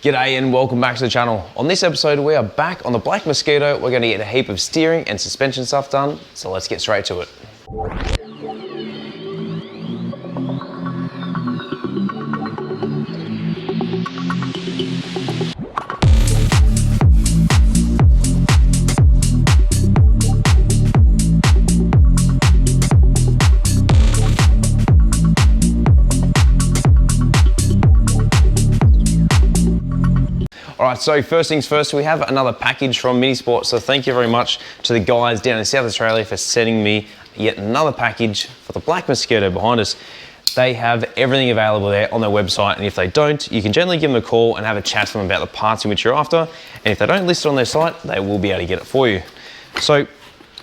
G'day and welcome back to the channel. On this episode, we are back on the Black Mosquito. We're gonna get a heap of steering and suspension stuff done, so let's get straight to it. All right, so first things first, we have another package from Minisport. So thank you very much to the guys down in South Australia for sending me yet another package for the Black Mosquito behind us. They have everything available there on their website, and if they don't, you can generally give them a call and have a chat to them about the parts in which you're after. And if they don't list it on their site, they will be able to get it for you. So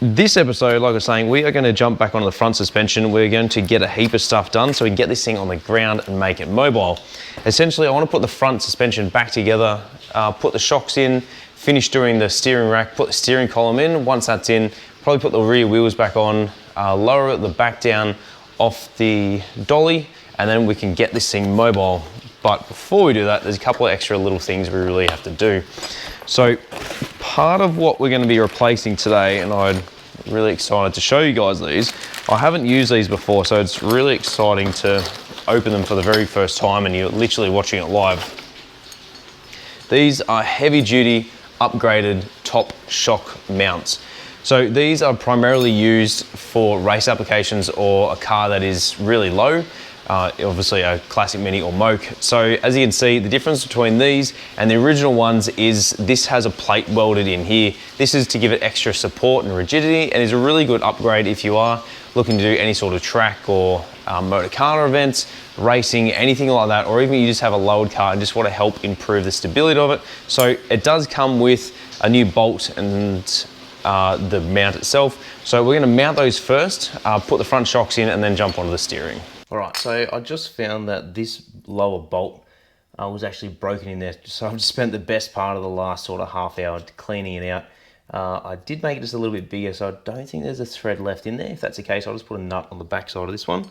this episode, like I was saying, we are going to jump back onto the front suspension. We're going to get a heap of stuff done so we can get this thing on the ground and make it mobile. Essentially, I want to put the front suspension back together, put the shocks in, finish doing the steering rack, put the steering column in. Once that's in, probably put the rear wheels back on, lower the back down off the dolly, and then we can get this thing mobile. But before we do that, there's a couple of extra little things we really have to do. So part of what we're going to be replacing today, and I'm really excited to show you guys these. I haven't used these before, so it's really exciting to open them for the very first time and you're literally watching it live. These are heavy duty upgraded top shock mounts. So these are primarily used for race applications or a car that is really low. Obviously a classic Mini or Moke. So as you can see, the difference between these and the original ones is this has a plate welded in here. This is to give it extra support and rigidity, and is a really good upgrade if you are looking to do any sort of track or motor car events, racing, anything like that, or even you just have a lowered car and just want to help improve the stability of it. So it does come with a new bolt and the mount itself. So we're going to mount those first, put the front shocks in, and then jump onto the steering. All right, so I just found that this lower bolt was actually broken in there. So I've spent the best part of the last sort of half hour cleaning it out. I did make it just a little bit bigger, so I don't think there's a thread left in there. If that's the case, I'll just put a nut on the back side of this one.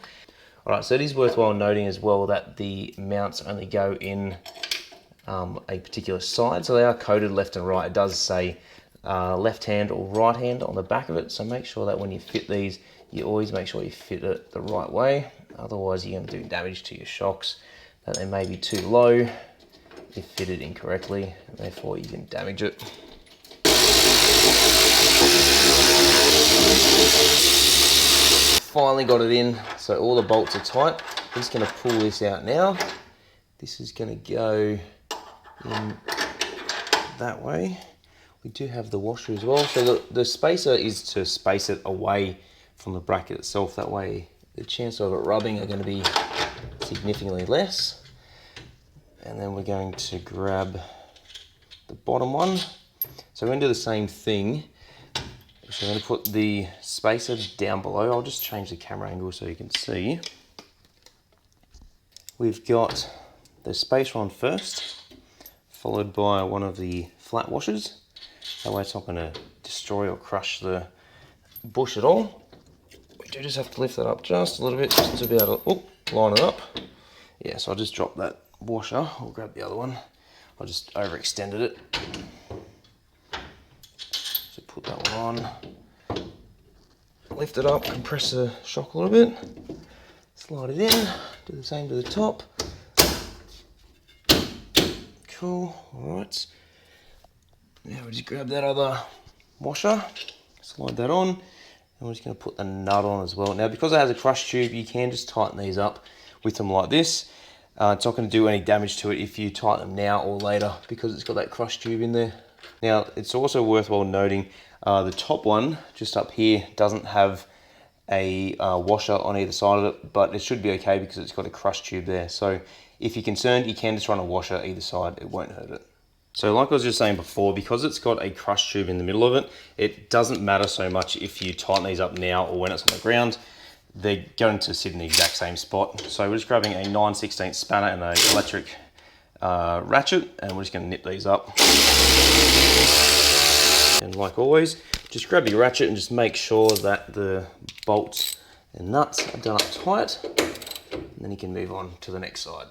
All right, so it is worthwhile noting as well that the mounts only go in a particular side. So they are coded left and right. It does say left hand or right hand on the back of it. So make sure that when you fit these, you always make sure you fit it the right way. Otherwise, you're going to do damage to your shocks, that they may be too low if fitted incorrectly, and therefore you can damage it. Finally got it in, so all the bolts are tight. I'm just going to pull this out now. This is going to go in that way. We do have the washer as well. So the spacer is to space it away from the bracket itself. That way the chance of it rubbing are going to be significantly less. And then we're going to grab the bottom one. So we're going to do the same thing. So I'm going to put the spacer down below. I'll just change the camera angle so you can see. We've got the spacer on first, followed by one of the flat washers. That way it's not going to destroy or crush the bush at all. We do just have to lift that up just a little bit just to be able to line it up. Yeah, so I'll just drop that washer. I'll grab the other one. I just overextended it. So put that one on. Lift it up, compress the shock a little bit. Slide it in. Do the same to the top. Cool. All right. Now we just grab that other washer, slide that on, and we're just going to put the nut on as well. Now, because it has a crush tube, you can just tighten these up with them like this. It's not going to do any damage to it if you tighten them now or later, because it's got that crush tube in there. Now, it's also worthwhile noting the top one, just up here, doesn't have a washer on either side of it, but it should be okay because it's got a crush tube there. So if you're concerned, you can just run a washer either side, it won't hurt it. So like I was just saying before, because it's got a crush tube in the middle of it, it doesn't matter so much if you tighten these up now or when it's on the ground. They're going to sit in the exact same spot. So we're just grabbing a 9/16 spanner and an electric ratchet, and we're just going to nip these up. And like always, just grab your ratchet and just make sure that the bolts and nuts are done up tight, and then you can move on to the next side.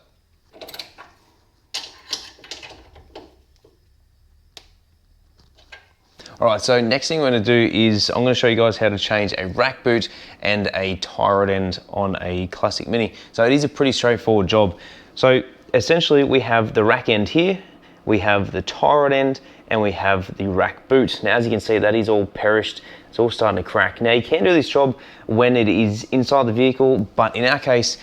All right, so next thing we're gonna do is I'm gonna show you guys how to change a rack boot and a tie rod end on a classic Mini. So it is a pretty straightforward job. So essentially we have the rack end here, we have the tie rod end, and we have the rack boot. Now, as you can see, that is all perished. It's all starting to crack. Now, you can do this job when it is inside the vehicle, but in our case,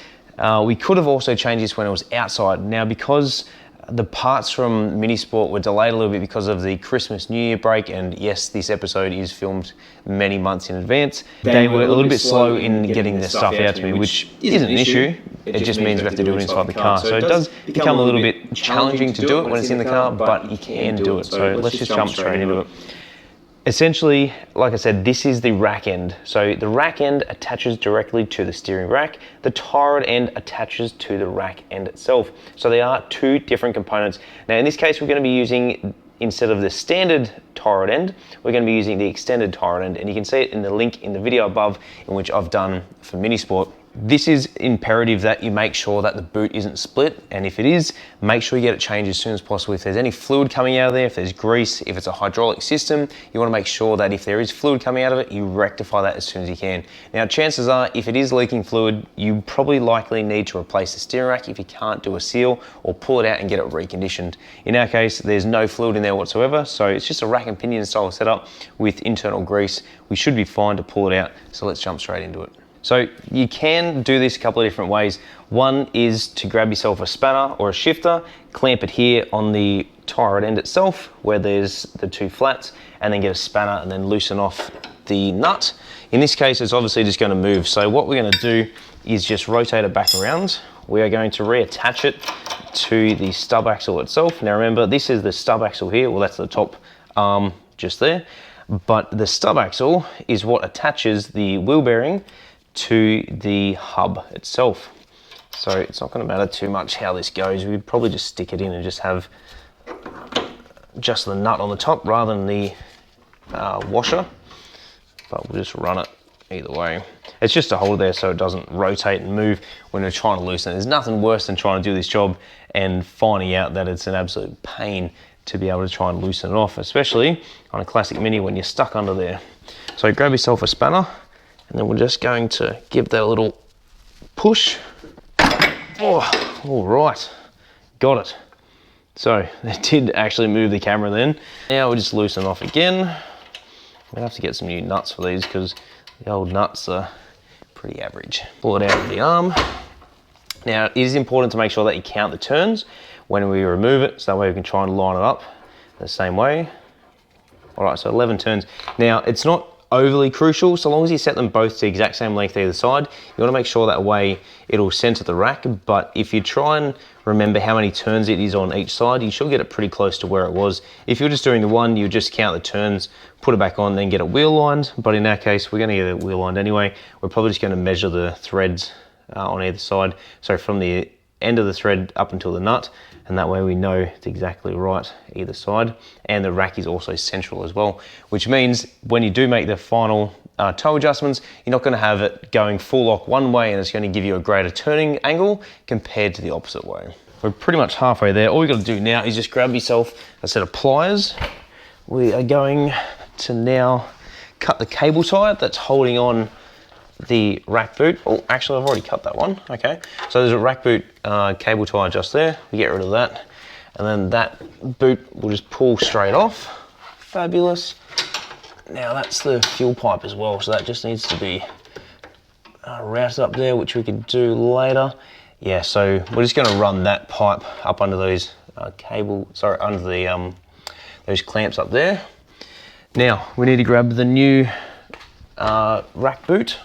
we could have also changed this when it was outside. Now, because the parts from Minisport were delayed a little bit because of the Christmas New Year break, and yes, this episode is filmed many months in advance. They were a little bit slow in getting the stuff out to me, which isn't an issue. It just means we have to do it inside the car. So it does become a little bit challenging to do it when it's in the car, but you can do it. So let's just jump straight into it. Essentially, like I said, this is the rack end. So the rack end attaches directly to the steering rack. The tie rod end attaches to the rack end itself. So they are two different components. Now in this case, we're gonna be using, instead of the standard tie rod end, we're gonna be using the extended tie rod end. And you can see it in the link in the video above, in which I've done for Minisport. This is imperative that you make sure that the boot isn't split, and if it is, make sure you get it changed as soon as possible. If there's any fluid coming out of there, if there's grease, if it's a hydraulic system, you want to make sure that if there is fluid coming out of it, you rectify that as soon as you can. Now, chances are, if it is leaking fluid, you probably likely need to replace the steering rack if you can't do a seal, or pull it out and get it reconditioned. In our case, there's no fluid in there whatsoever, so it's just a rack and pinion style setup with internal grease. We should be fine to pull it out, so let's jump straight into it. So you can do this a couple of different ways. One is to grab yourself a spanner or a shifter, clamp it here on the tie rod end itself where there's the two flats, and then get a spanner and then loosen off the nut. In this case, it's obviously just going to move. So what we're going to do is just rotate it back around. We are going to reattach it to the stub axle itself. Now remember, this is the stub axle here. Well, that's the top arm just there. But the stub axle is what attaches the wheel bearing to the hub itself. So it's not going to matter too much how this goes. We'd probably just stick it in and just have just the nut on the top rather than the washer, but we'll just run it either way. It's just to hold it there so it doesn't rotate and move when we're trying to loosen it. There's nothing worse than trying to do this job and finding out that it's an absolute pain to be able to try and loosen it off, especially on a classic Mini when you're stuck under there. So grab yourself a spanner, and then we're just going to give that a little push. Oh, all right, got it. So it did actually move the camera then. Now we'll just loosen off again. I'm gonna have to get some new nuts for these because the old nuts are pretty average. Pull it out of the arm. Now it is important to make sure that you count the turns when we remove it, so that way we can try and line it up the same way. All right, so 11 turns. Now it's not overly crucial, so long as you set them both to the exact same length either side. You want to make sure that way it'll center the rack, but if you try and remember how many turns it is on each side, you should get it pretty close to where it was. If you're just doing the one, you just count the turns, put it back on, then get it wheel lined, but in our case, we're going to get it wheel lined anyway. We're probably just going to measure the threads on either side, so from the end of the thread up until the nut, and that way we know it's exactly right either side. And the rack is also central as well, which means when you do make the final toe adjustments, you're not going to have it going full lock one way and it's going to give you a greater turning angle compared to the opposite way. We're pretty much halfway there. All you got to do now is just grab yourself a set of pliers. We are going to now cut the cable tie that's holding on the rack boot. Oh, actually I've already cut that one. Okay, so there's a rack boot cable tie just there. We get rid of that, and then that boot will just pull straight off. Fabulous. Now that's the fuel pipe as well, so that just needs to be routed up there, which we could do later. Yeah, so we're just going to run that pipe up under those under the those clamps up there. Now we need to grab the new rack boot.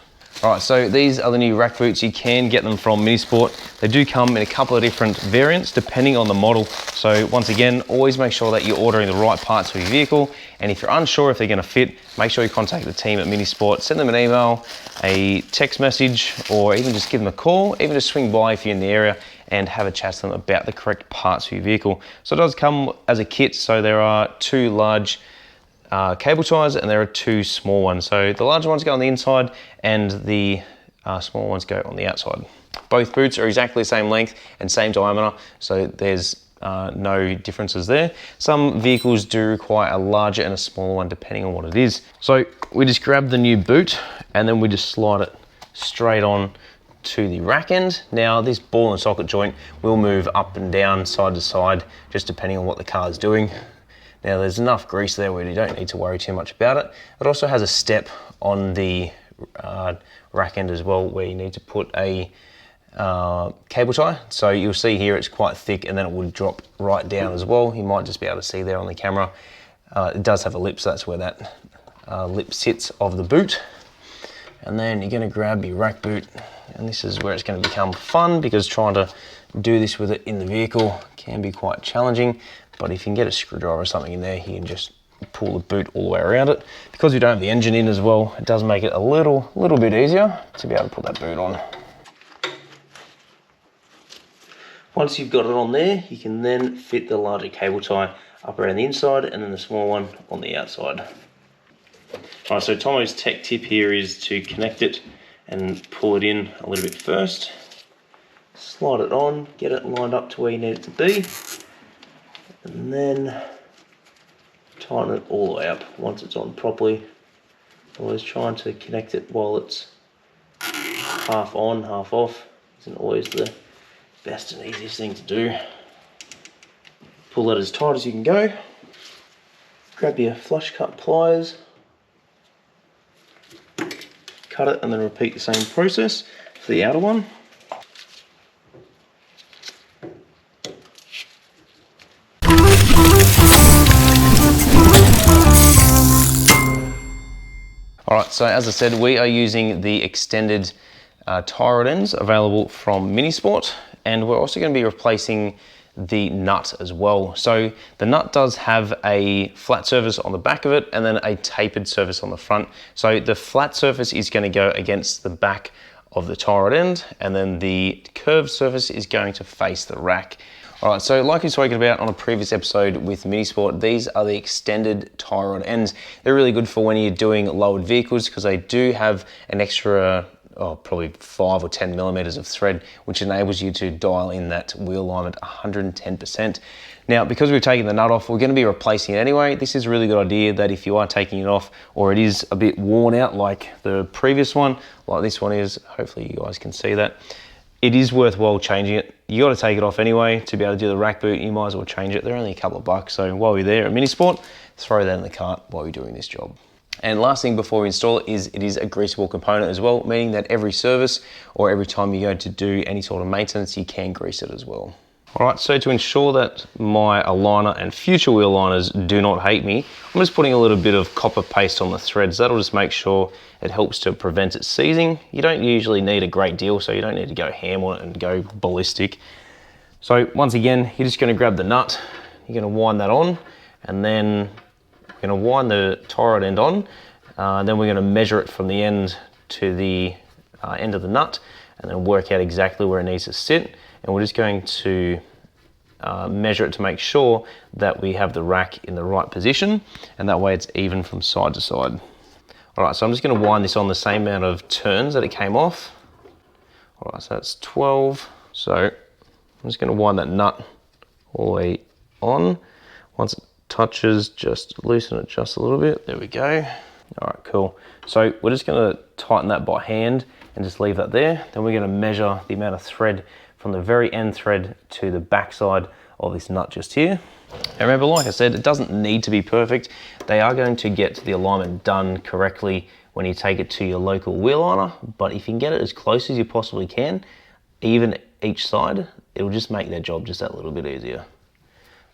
All right, so these are the new rack boots. You can get them from Minisport. They do come in a couple of different variants depending on the model. So once again, always make sure that you're ordering the right parts for your vehicle. And if you're unsure if they're gonna fit, make sure you contact the team at Minisport. Send them an email, a text message, or even just give them a call. Even just swing by if you're in the area and have a chat to them about the correct parts for your vehicle. So it does come as a kit. So there are two large cable ties and there are two small ones. So the larger ones go on the inside and the small ones go on the outside. Both boots are exactly the same length and same diameter, so there's no differences there. Some vehicles do require a larger and a smaller one depending on what it is. So we just grab the new boot and then we just slide it straight on to the rack end. Now this ball and socket joint will move up and down, side to side, just depending on what the car is doing. Now there's enough grease there where you don't need to worry too much about it. It also has a step on the rack end as well where you need to put a cable tie. So you'll see here it's quite thick and then it will drop right down as well. You might just be able to see there on the camera. It does have a lip, so that's where that lip sits of the boot. And then you're going to grab your rack boot, and this is where it's going to become fun because trying to do this with it in the vehicle can be quite challenging. But if you can get a screwdriver or something in there, you can just pull the boot all the way around it. Because we don't have the engine in as well, it does make it a little bit easier to be able to put that boot on. Once you've got it on there, you can then fit the larger cable tie up around the inside and then the small one on the outside. All right, so Tomo's tech tip here is to connect it and pull it in a little bit first. Slide it on, get it lined up to where you need it to be, and then tighten it all the way up once it's on properly. Always trying to connect it while it's half on, half off. Isn't always the best and easiest thing to do. Pull that as tight as you can go. Grab your flush cut pliers, cut it, and then repeat the same process for the outer one. Alright, so as I said, we are using the extended tie rod ends available from Minisport, and we're also going to be replacing the nut as well. So the nut does have a flat surface on the back of it and then a tapered surface on the front. So the flat surface is going to go against the back of the tie rod end, and then the curved surface is going to face the rack. All right, so like we've spoken about on a previous episode with Minisport, these are the extended tie rod ends. They're really good for when you're doing lowered vehicles because they do have an extra probably 5 or 10 millimeters of thread, which enables you to dial in that wheel alignment 110%. Now, because we've taken the nut off, we're going to be replacing it anyway. This is a really good idea that if you are taking it off or it is a bit worn out like the previous one, like this one is, hopefully you guys can see that, it is worthwhile changing it. You got to take it off anyway to be able to do the rack boot. You might as well change it. They're only a couple of bucks. So while you're there at Minisport, throw that in the cart while you're doing this job. And last thing before we install it is a greasable component as well, meaning that every service or every time you go to do any sort of maintenance, you can grease it as well. All right, so to ensure that my aligner and future wheel aligners do not hate me, I'm just putting a little bit of copper paste on the threads. That'll just make sure it helps to prevent it seizing. You don't usually need a great deal, so you don't need to go ham on it and go ballistic. So once again, you're just gonna grab the nut, you're gonna wind that on, and then we're gonna wind the tie rod end on, then we're gonna measure it from the end to the end of the nut, and then work out exactly where it needs to sit. And we're just going to measure it to make sure that we have the rack in the right position, and that way it's even from side to side. All right, so I'm just gonna wind this on the same amount of turns that it came off. All right, so that's 12. So I'm just gonna wind that nut all the way on. Once it touches, just loosen it just a little bit. There we go. All right, cool. So we're just gonna tighten that by hand and just leave that there. Then we're gonna measure the amount of thread from the very end thread to the back side of this nut just here. And remember, like I said, it doesn't need to be perfect. They are going to get the alignment done correctly when you take it to your local wheel aligner, but if you can get it as close as you possibly can, even each side, it'll just make their job just that little bit easier.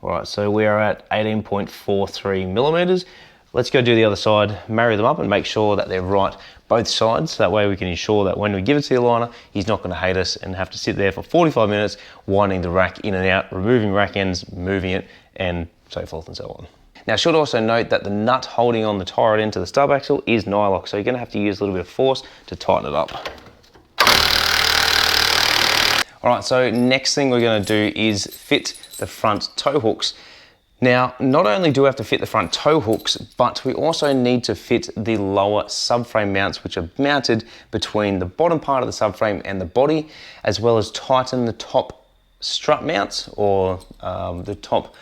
All right, so we are at 18.43 millimeters. Let's go do the other side, marry them up and make sure that they're right both sides. That way we can ensure that when we give it to the aligner, he's not going to hate us and have to sit there for 45 minutes winding the rack in and out, removing rack ends, moving it, and so forth and so on. Now, I should also note that the nut holding on the tie rod end to the stub axle is nylock, so you're going to have to use a little bit of force to tighten it up. All right, so next thing we're going to do is fit the front tow hooks. Now, not only do we have to fit the front tow hooks, but we also need to fit the lower subframe mounts, which are mounted between the bottom part of the subframe and the body, as well as tighten the top strut mounts, or the top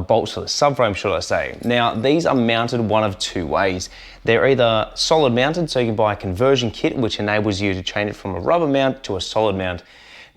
bolts for the subframe, should I say. Now, these are mounted one of two ways. They're either solid mounted, so you can buy a conversion kit, which enables you to change it from a rubber mount to a solid mount.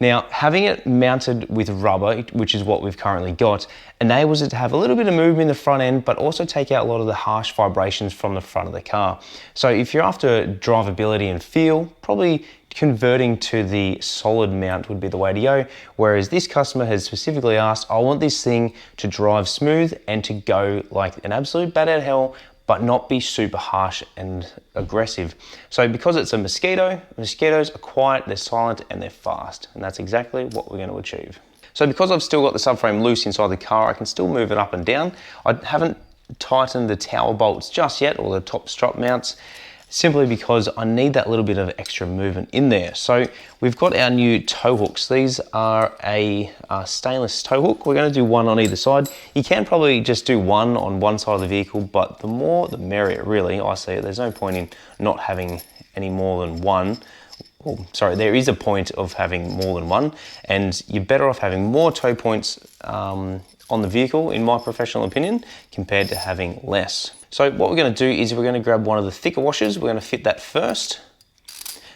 Now, having it mounted with rubber, which is what we've currently got, enables it to have a little bit of movement in the front end, but also take out a lot of the harsh vibrations from the front of the car. So if you're after drivability and feel, probably converting to the solid mount would be the way to go. Whereas this customer has specifically asked, I want this thing to drive smooth and to go like an absolute bat out of hell, but not be super harsh and aggressive. So because it's a Mosquito, mosquitoes are quiet, they're silent, and they're fast. And that's exactly what we're going to achieve. So because I've still got the subframe loose inside the car, I can still move it up and down. I haven't tightened the tower bolts just yet, or the top strut mounts, simply because I need that little bit of extra movement in there. So we've got our new tow hooks. These are a stainless tow hook. We're going to do one on either side. You can probably just do one on one side of the vehicle, but the more the merrier, really. I see there's no point in not having any more than one. Oh, sorry, there is a point of having more than one, and you're better off having more tow points on the vehicle, in my professional opinion, compared to having less. So what we're going to do is we're going to grab one of the thicker washers. We're going to fit that first.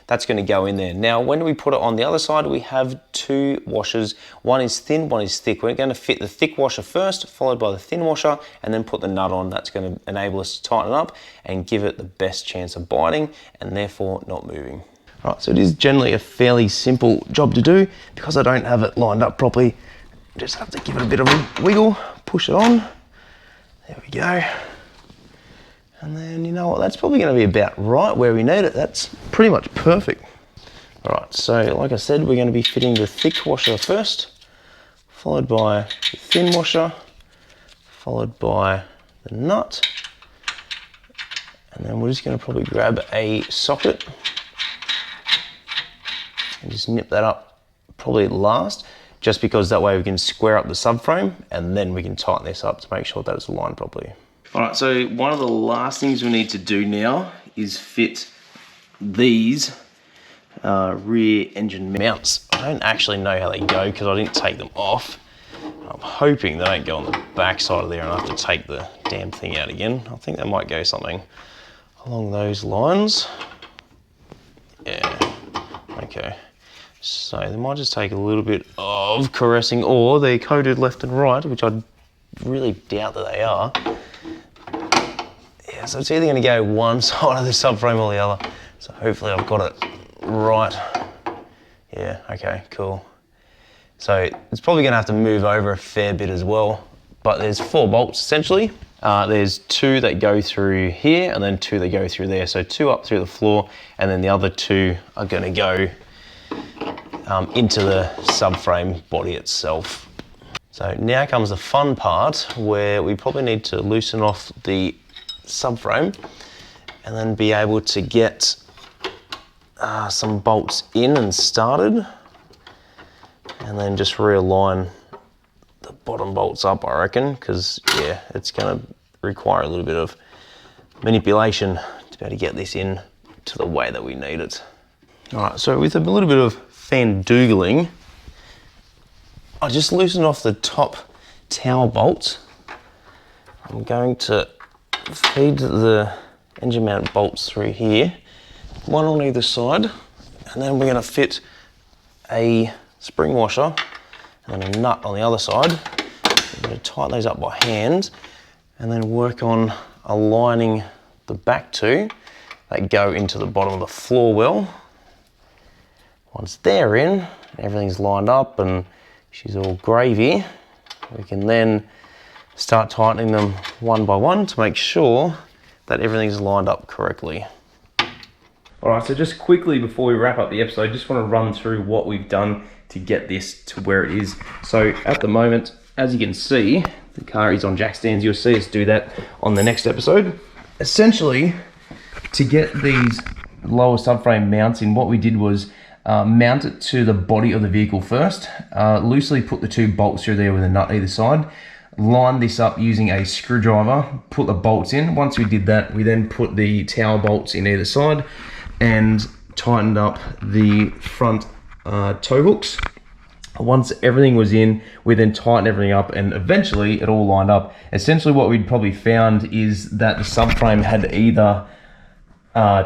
That's going to go in there. Now, when we put it on the other side, we have two washers. One is thin, one is thick. We're going to fit the thick washer first, followed by the thin washer, and then put the nut on. That's going to enable us to tighten up and give it the best chance of biting and therefore not moving. Right, so it is generally a fairly simple job to do. Because I don't have it lined up properly, just have to give it a bit of a wiggle, push it on. There we go. And then, you know what, that's probably going to be about right where we need it. That's pretty much perfect. All right, so like I said, we're going to be fitting the thick washer first, followed by the thin washer, followed by the nut. And then we're just going to probably grab a socket and just nip that up probably last, just because that way we can square up the subframe and then we can tighten this up to make sure that it's aligned properly. All right, so one of the last things we need to do now is fit these rear engine mounts. I don't actually know how they go because I didn't take them off. I'm hoping they don't go on the back side of there and I have to take the damn thing out again. I think they might go something along those lines. Yeah, okay. So they might just take a little bit of caressing, or they're coated left and right, which I really doubt that they are. Yeah, so it's either going to go one side of the subframe or the other. So hopefully I've got it right. Yeah, okay, cool. So it's probably going to have to move over a fair bit as well. But there's 4 bolts essentially. There's 2 that go through here and then 2 that go through there. So 2 up through the floor, and then the other 2 are going to go into the subframe body itself. So now comes the fun part, where we probably need to loosen off the subframe and then be able to get some bolts in and started, and then just realign the bottom bolts up, I reckon, because yeah, it's going to require a little bit of manipulation to be able to get this in to the way that we need it. All right, so with a little bit of fandoogling, I just loosened off the top tower bolts. I'm going to feed the engine mount bolts through here, one on either side, and then we're going to fit a spring washer and then a nut on the other side. I'm going to tighten those up by hand and then work on aligning the back 2 that go into the bottom of the floor well. Once they're in, everything's lined up and she's all gravy, we can then start tightening them one by one to make sure that everything's lined up correctly. All right, so just quickly before we wrap up the episode, just want to run through what we've done to get this to where it is. So at the moment, as you can see, the car is on jack stands. You'll see us do that on the next episode. Essentially, to get these lower subframe mounts in, what we did was mount it to the body of the vehicle first, loosely put the 2 bolts through there with a nut either side, line this up using a screwdriver, put the bolts in. Once we did that, we then put the tower bolts in either side and tightened up the front tow hooks. Once everything was in, we then tightened everything up, and eventually it all lined up. Essentially what we'd probably found is that the subframe had either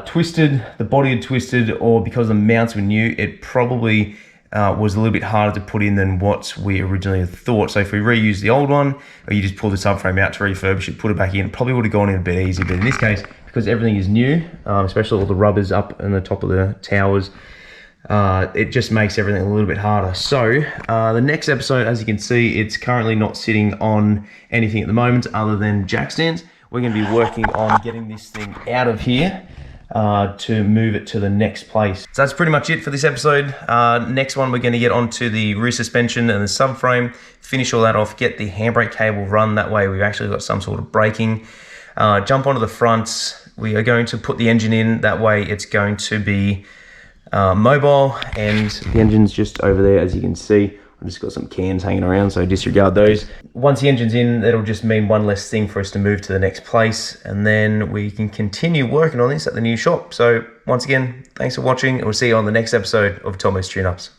twisted, the body had twisted, or because the mounts were new, it probably was a little bit harder to put in than what we originally had thought. So if we reuse the old one, or you just pull the subframe out to refurbish it, put it back in, it probably would have gone in a bit easier. But in this case, because everything is new, especially all the rubbers up in the top of the towers, it just makes everything a little bit harder. So the next episode, as you can see, it's currently not sitting on anything at the moment other than jack stands. We're going to be working on getting this thing out of here to move it to the next place. So that's pretty much it for this episode. Next one, we're going to get onto the rear suspension and the subframe, finish all that off, get the handbrake cable run. That way we've actually got some sort of braking. Jump onto the front. We are going to put the engine in. That way it's going to be mobile, and the engine's just over there, as you can see. I've just got some cans hanging around, so disregard those. Once the engine's in, that'll just mean one less thing for us to move to the next place, and then we can continue working on this at the new shop. So once again, thanks for watching, and we'll see you on the next episode of Tomo's Tune Ups.